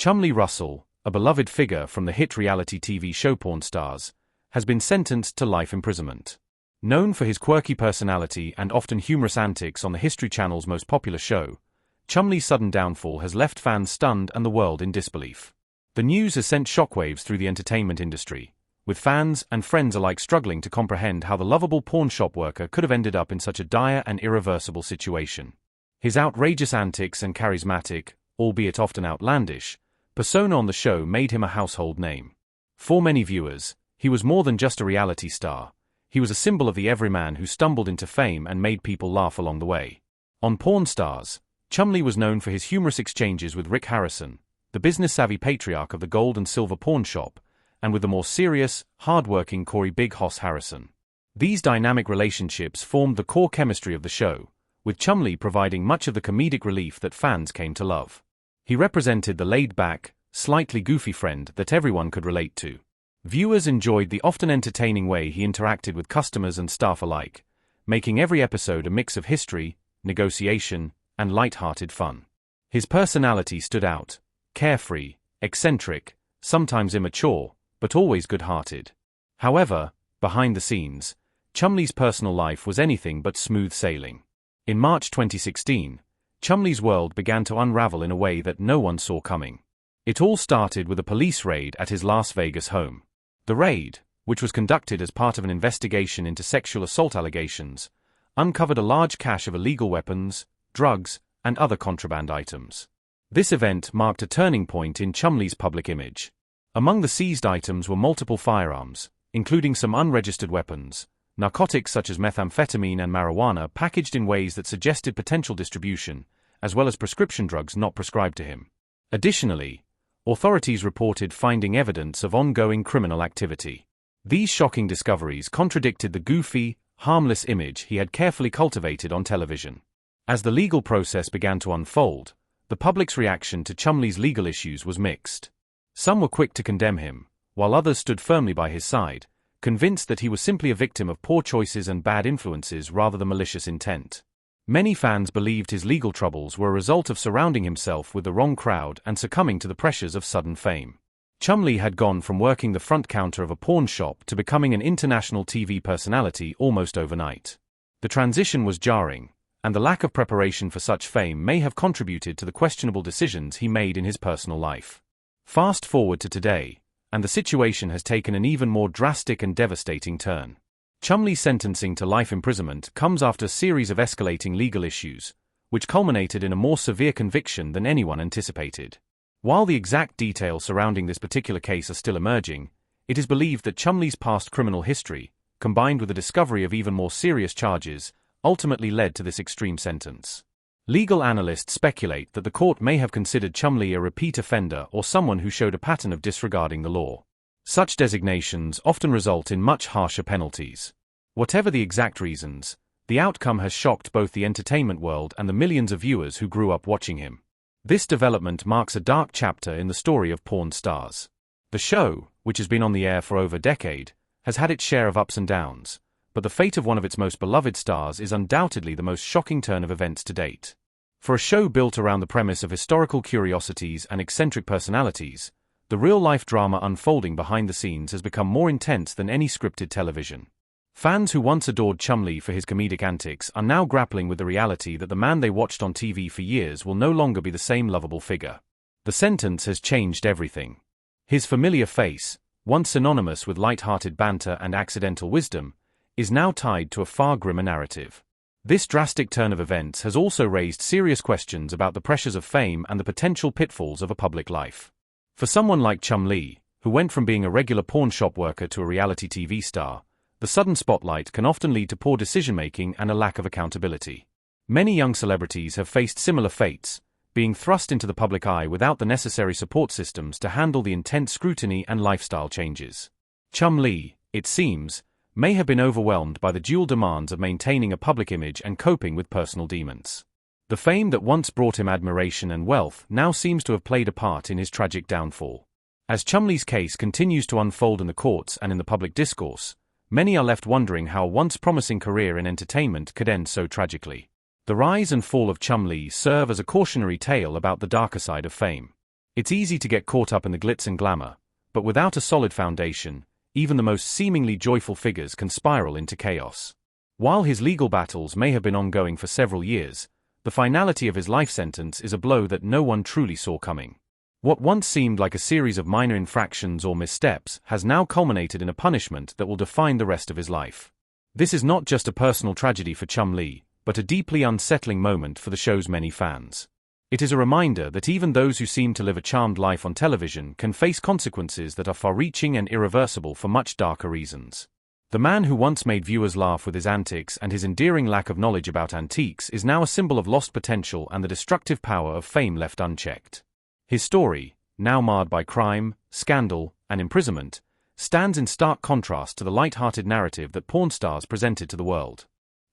Chumlee Russell, a beloved figure from the hit reality TV show Pawn Stars, has been sentenced to life imprisonment. Known for his quirky personality and often humorous antics on the History Channel's most popular show, Chumlee's sudden downfall has left fans stunned and the world in disbelief. The news has sent shockwaves through the entertainment industry, with fans and friends alike struggling to comprehend how the lovable pawn shop worker could have ended up in such a dire and irreversible situation. His outrageous antics and charismatic, albeit often outlandish, persona on the show made him a household name. For many viewers, he was more than just a reality star. He was a symbol of the everyman who stumbled into fame and made people laugh along the way. On Pawn Stars, Chumlee was known for his humorous exchanges with Rick Harrison, the business-savvy patriarch of the gold and silver pawn shop, and with the more serious, hard-working Corey Big Hoss Harrison. These dynamic relationships formed the core chemistry of the show, with Chumlee providing much of the comedic relief that fans came to love. He represented the laid-back, slightly goofy friend that everyone could relate to. Viewers enjoyed the often entertaining way he interacted with customers and staff alike, making every episode a mix of history, negotiation, and light-hearted fun. His personality stood out, carefree, eccentric, sometimes immature, but always good-hearted. However, behind the scenes, Chumlee's personal life was anything but smooth sailing. In March 2016, Chumlee's world began to unravel in a way that no one saw coming. It all started with a police raid at his Las Vegas home. The raid, which was conducted as part of an investigation into sexual assault allegations, uncovered a large cache of illegal weapons, drugs, and other contraband items. This event marked a turning point in Chumlee's public image. Among the seized items were multiple firearms, including some unregistered weapons, narcotics such as methamphetamine and marijuana packaged in ways that suggested potential distribution, as well as prescription drugs not prescribed to him. Additionally, authorities reported finding evidence of ongoing criminal activity. These shocking discoveries contradicted the goofy, harmless image he had carefully cultivated on television. As the legal process began to unfold, the public's reaction to Chumlee's legal issues was mixed. Some were quick to condemn him, while others stood firmly by his side, convinced that he was simply a victim of poor choices and bad influences rather than malicious intent. Many fans believed his legal troubles were a result of surrounding himself with the wrong crowd and succumbing to the pressures of sudden fame. Chumlee had gone from working the front counter of a pawn shop to becoming an international TV personality almost overnight. The transition was jarring, and the lack of preparation for such fame may have contributed to the questionable decisions he made in his personal life. Fast forward to today, and the situation has taken an even more drastic and devastating turn. Chumlee's sentencing to life imprisonment comes after a series of escalating legal issues, which culminated in a more severe conviction than anyone anticipated. While the exact details surrounding this particular case are still emerging, it is believed that Chumlee's past criminal history, combined with the discovery of even more serious charges, ultimately led to this extreme sentence. Legal analysts speculate that the court may have considered Chumlee a repeat offender or someone who showed a pattern of disregarding the law. Such designations often result in much harsher penalties. Whatever the exact reasons, the outcome has shocked both the entertainment world and the millions of viewers who grew up watching him. This development marks a dark chapter in the story of Pawn Stars. The show, which has been on the air for over a decade, has had its share of ups and downs, but the fate of one of its most beloved stars is undoubtedly the most shocking turn of events to date. For a show built around the premise of historical curiosities and eccentric personalities, the real-life drama unfolding behind the scenes has become more intense than any scripted television. Fans who once adored Chumlee for his comedic antics are now grappling with the reality that the man they watched on TV for years will no longer be the same lovable figure. The sentence has changed everything. His familiar face, once synonymous with light-hearted banter and accidental wisdom, is now tied to a far grimmer narrative. This drastic turn of events has also raised serious questions about the pressures of fame and the potential pitfalls of a public life. For someone like Chumlee, who went from being a regular pawn shop worker to a reality TV star, the sudden spotlight can often lead to poor decision-making and a lack of accountability. Many young celebrities have faced similar fates, being thrust into the public eye without the necessary support systems to handle the intense scrutiny and lifestyle changes. Chumlee, it seems, may have been overwhelmed by the dual demands of maintaining a public image and coping with personal demons. The fame that once brought him admiration and wealth now seems to have played a part in his tragic downfall. As Chumlee's case continues to unfold in the courts and in the public discourse, many are left wondering how a once promising career in entertainment could end so tragically. The rise and fall of Chumlee serve as a cautionary tale about the darker side of fame. It's easy to get caught up in the glitz and glamour, but without a solid foundation, even the most seemingly joyful figures can spiral into chaos. While his legal battles may have been ongoing for several years, the finality of his life sentence is a blow that no one truly saw coming. What once seemed like a series of minor infractions or missteps has now culminated in a punishment that will define the rest of his life. This is not just a personal tragedy for Chumlee, but a deeply unsettling moment for the show's many fans. It is a reminder that even those who seem to live a charmed life on television can face consequences that are far-reaching and irreversible for much darker reasons. The man who once made viewers laugh with his antics and his endearing lack of knowledge about antiques is now a symbol of lost potential and the destructive power of fame left unchecked. His story, now marred by crime, scandal, and imprisonment, stands in stark contrast to the light-hearted narrative that porn stars presented to the world.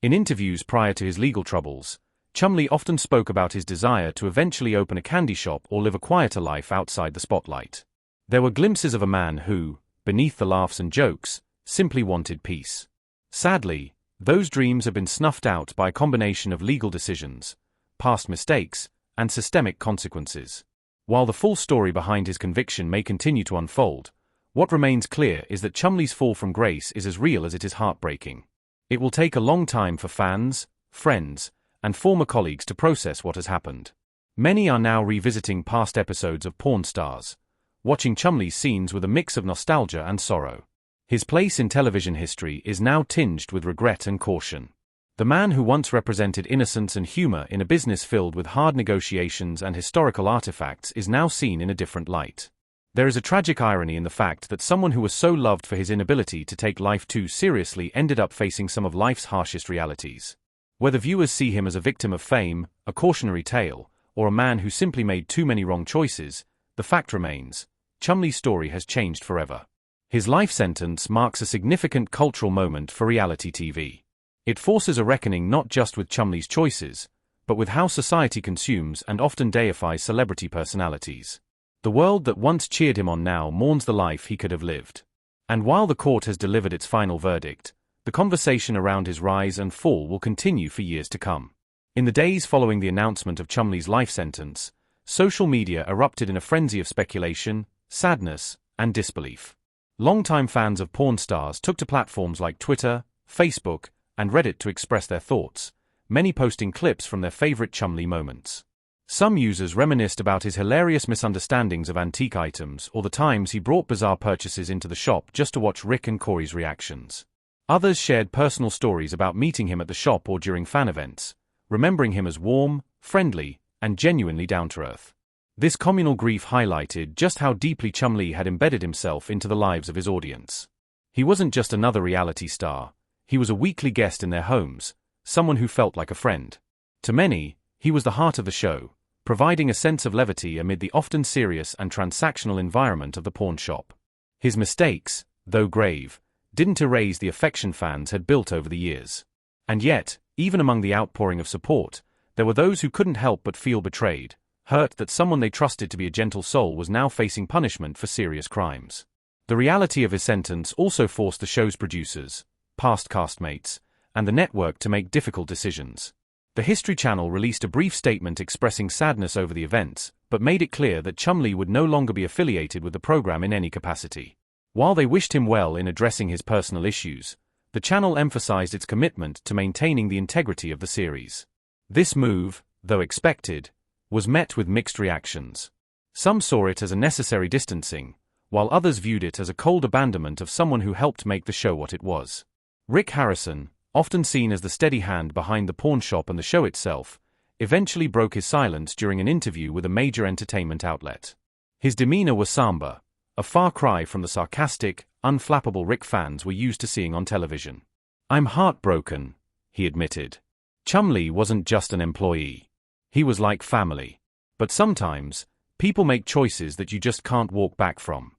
In interviews prior to his legal troubles, Chumlee often spoke about his desire to eventually open a candy shop or live a quieter life outside the spotlight. There were glimpses of a man who, beneath the laughs and jokes, simply wanted peace. Sadly, those dreams have been snuffed out by a combination of legal decisions, past mistakes, and systemic consequences. While the full story behind his conviction may continue to unfold, what remains clear is that Chumlee's fall from grace is as real as it is heartbreaking. It will take a long time for fans, friends, and former colleagues to process what has happened. Many are now revisiting past episodes of Porn Stars, watching Chumlee's scenes with a mix of nostalgia and sorrow. His place in television history is now tinged with regret and caution. The man who once represented innocence and humor in a business filled with hard negotiations and historical artifacts is now seen in a different light. There is a tragic irony in the fact that someone who was so loved for his inability to take life too seriously ended up facing some of life's harshest realities. Whether viewers see him as a victim of fame, a cautionary tale, or a man who simply made too many wrong choices, the fact remains, Chumlee's story has changed forever. His life sentence marks a significant cultural moment for reality TV. It forces a reckoning not just with Chumlee's choices, but with how society consumes and often deifies celebrity personalities. The world that once cheered him on now mourns the life he could have lived. And while the court has delivered its final verdict, the conversation around his rise and fall will continue for years to come. In the days following the announcement of Chumlee's life sentence, social media erupted in a frenzy of speculation, sadness, and disbelief. Longtime fans of porn stars took to platforms like Twitter, Facebook, and Reddit to express their thoughts, many posting clips from their favorite Chumlee moments. Some users reminisced about his hilarious misunderstandings of antique items or the times he brought bizarre purchases into the shop just to watch Rick and Corey's reactions. Others shared personal stories about meeting him at the shop or during fan events, remembering him as warm, friendly, and genuinely down-to-earth. This communal grief highlighted just how deeply Chumlee had embedded himself into the lives of his audience. He wasn't just another reality star. He was a weekly guest in their homes, someone who felt like a friend. To many, he was the heart of the show, providing a sense of levity amid the often serious and transactional environment of the pawn shop. His mistakes, though grave, didn't erase the affection fans had built over the years. And yet, even among the outpouring of support, there were those who couldn't help but feel betrayed, hurt that someone they trusted to be a gentle soul was now facing punishment for serious crimes. The reality of his sentence also forced the show's producers, past castmates, and the network to make difficult decisions. The History Channel released a brief statement expressing sadness over the events, but made it clear that Chumlee would no longer be affiliated with the program in any capacity. While they wished him well in addressing his personal issues, the channel emphasized its commitment to maintaining the integrity of the series. This move, though expected, was met with mixed reactions. Some saw it as a necessary distancing, while others viewed it as a cold abandonment of someone who helped make the show what it was. Rick Harrison, often seen as the steady hand behind the pawn shop and the show itself, eventually broke his silence during an interview with a major entertainment outlet. His demeanor was somber, a far cry from the sarcastic, unflappable Rick fans were used to seeing on television. "I'm heartbroken," he admitted. Chumlee wasn't just an employee. He was like family. But sometimes, people make choices that you just can't walk back from.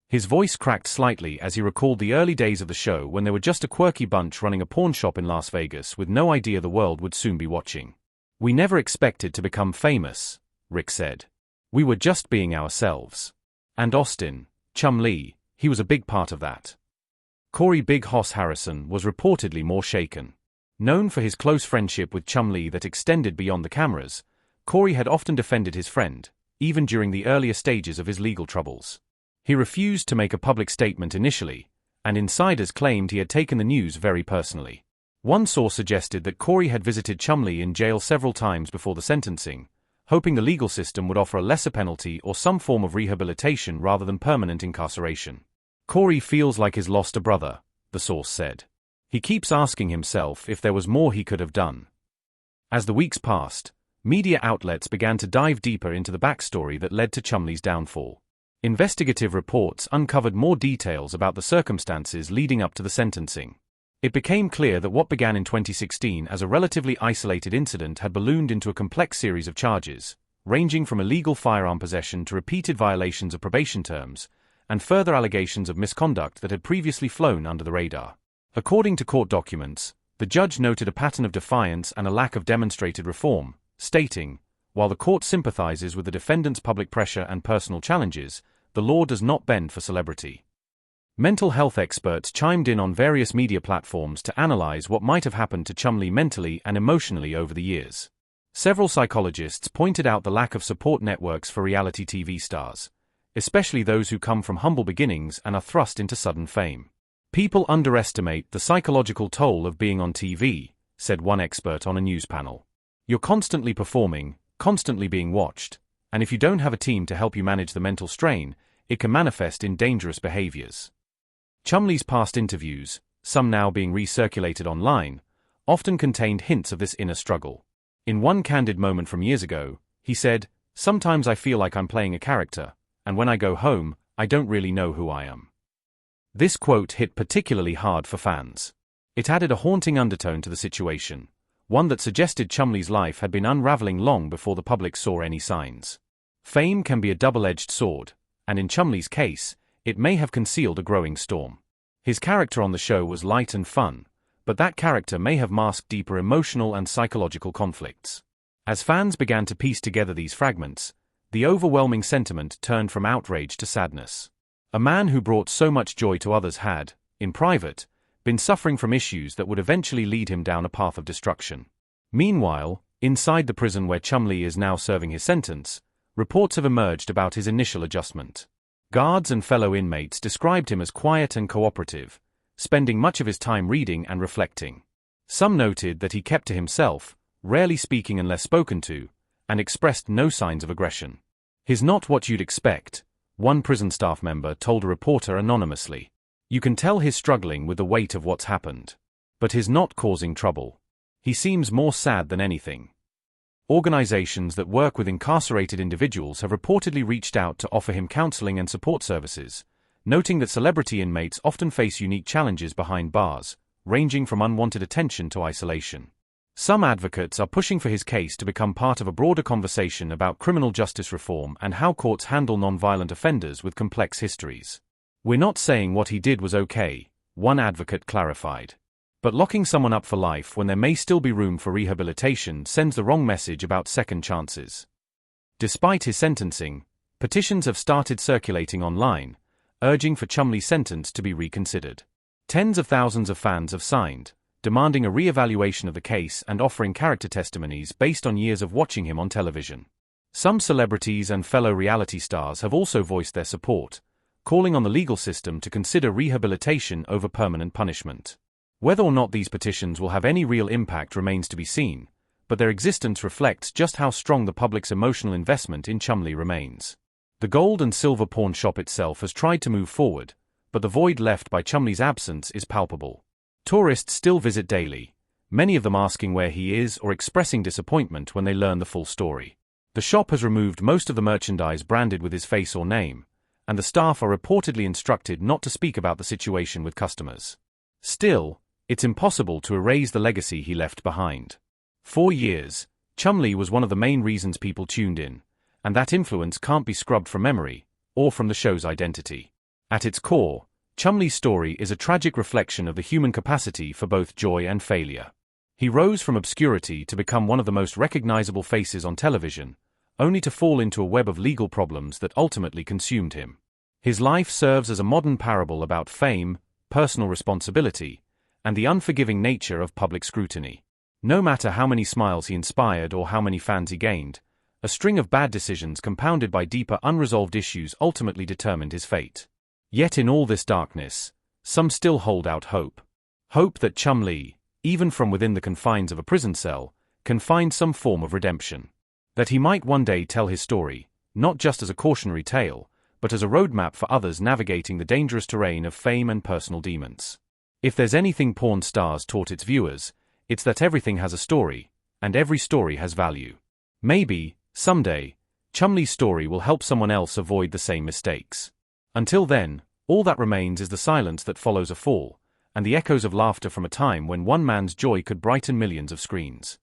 His voice cracked slightly as he recalled the early days of the show when they were just a quirky bunch running a pawn shop in Las Vegas with no idea the world would soon be watching. "We never expected to become famous," Rick said. "We were just being ourselves." And Austin, Chumlee, he was a big part of that. Corey Big Hoss Harrison was reportedly more shaken. Known for his close friendship with Chumlee that extended beyond the cameras, Corey had often defended his friend, even during the earlier stages of his legal troubles. He refused to make a public statement initially, and insiders claimed he had taken the news very personally. One source suggested that Corey had visited Chumlee in jail several times before the sentencing, hoping the legal system would offer a lesser penalty or some form of rehabilitation rather than permanent incarceration. Corey feels like he's lost a brother, the source said. He keeps asking himself if there was more he could have done. As the weeks passed, media outlets began to dive deeper into the backstory that led to Chumlee's downfall. Investigative reports uncovered more details about the circumstances leading up to the sentencing. It became clear that what began in 2016 as a relatively isolated incident had ballooned into a complex series of charges, ranging from illegal firearm possession to repeated violations of probation terms, and further allegations of misconduct that had previously flown under the radar. According to court documents, the judge noted a pattern of defiance and a lack of demonstrated reform, stating, "While the court sympathizes with the defendant's public pressure and personal challenges, the law does not bend for celebrity." Mental health experts chimed in on various media platforms to analyze what might have happened to Chumlee mentally and emotionally over the years. Several psychologists pointed out the lack of support networks for reality TV stars, especially those who come from humble beginnings and are thrust into sudden fame. "People underestimate the psychological toll of being on TV," said one expert on a news panel. "You're constantly performing, constantly being watched, and if you don't have a team to help you manage the mental strain, it can manifest in dangerous behaviors." Chumlee's past interviews, some now being recirculated online, often contained hints of this inner struggle. In one candid moment from years ago, he said, "Sometimes I feel like I'm playing a character, and when I go home, I don't really know who I am." This quote hit particularly hard for fans. It added a haunting undertone to the situation, one that suggested Chumlee's life had been unraveling long before the public saw any signs. Fame can be a double-edged sword, and in Chumlee's case, it may have concealed a growing storm. His character on the show was light and fun, but that character may have masked deeper emotional and psychological conflicts. As fans began to piece together these fragments, the overwhelming sentiment turned from outrage to sadness. A man who brought so much joy to others had, in private, been suffering from issues that would eventually lead him down a path of destruction. Meanwhile, inside the prison where Chumlee is now serving his sentence, reports have emerged about his initial adjustment. Guards and fellow inmates described him as quiet and cooperative, spending much of his time reading and reflecting. Some noted that he kept to himself, rarely speaking unless spoken to, and expressed no signs of aggression. "He's not what you'd expect," one prison staff member told a reporter anonymously. "You can tell he's struggling with the weight of what's happened. But he's not causing trouble. He seems more sad than anything." Organizations that work with incarcerated individuals have reportedly reached out to offer him counseling and support services, noting that celebrity inmates often face unique challenges behind bars, ranging from unwanted attention to isolation. Some advocates are pushing for his case to become part of a broader conversation about criminal justice reform and how courts handle nonviolent offenders with complex histories. "We're not saying what he did was okay," one advocate clarified. "But locking someone up for life when there may still be room for rehabilitation sends the wrong message about second chances." Despite his sentencing, petitions have started circulating online, urging for Chumlee's sentence to be reconsidered. Tens of thousands of fans have signed, demanding a re-evaluation of the case and offering character testimonies based on years of watching him on television. Some celebrities and fellow reality stars have also voiced their support, calling on the legal system to consider rehabilitation over permanent punishment. Whether or not these petitions will have any real impact remains to be seen, but their existence reflects just how strong the public's emotional investment in Chumlee remains. The gold and silver pawn shop itself has tried to move forward, but the void left by Chumlee's absence is palpable. Tourists still visit daily, many of them asking where he is or expressing disappointment when they learn the full story. The shop has removed most of the merchandise branded with his face or name, and the staff are reportedly instructed not to speak about the situation with customers. Still, it's impossible to erase the legacy he left behind. For years, Chumlee was one of the main reasons people tuned in, and that influence can't be scrubbed from memory, or from the show's identity. At its core, Chumlee's story is a tragic reflection of the human capacity for both joy and failure. He rose from obscurity to become one of the most recognizable faces on television, only to fall into a web of legal problems that ultimately consumed him. His life serves as a modern parable about fame, personal responsibility, and the unforgiving nature of public scrutiny. No matter how many smiles he inspired or how many fans he gained, A string of bad decisions compounded by deeper unresolved issues ultimately determined his fate. Yet in all this darkness, some still hold out hope. Hope that Chumlee, even from within the confines of a prison cell, can find some form of redemption. That he might one day tell his story, not just as a cautionary tale, but as a roadmap for others navigating the dangerous terrain of fame and personal demons. If there's anything Pawn Stars taught its viewers, it's that everything has a story, and every story has value. Maybe, someday, Chumlee's story will help someone else avoid the same mistakes. Until then, all that remains is the silence that follows a fall, and the echoes of laughter from a time when one man's joy could brighten millions of screens.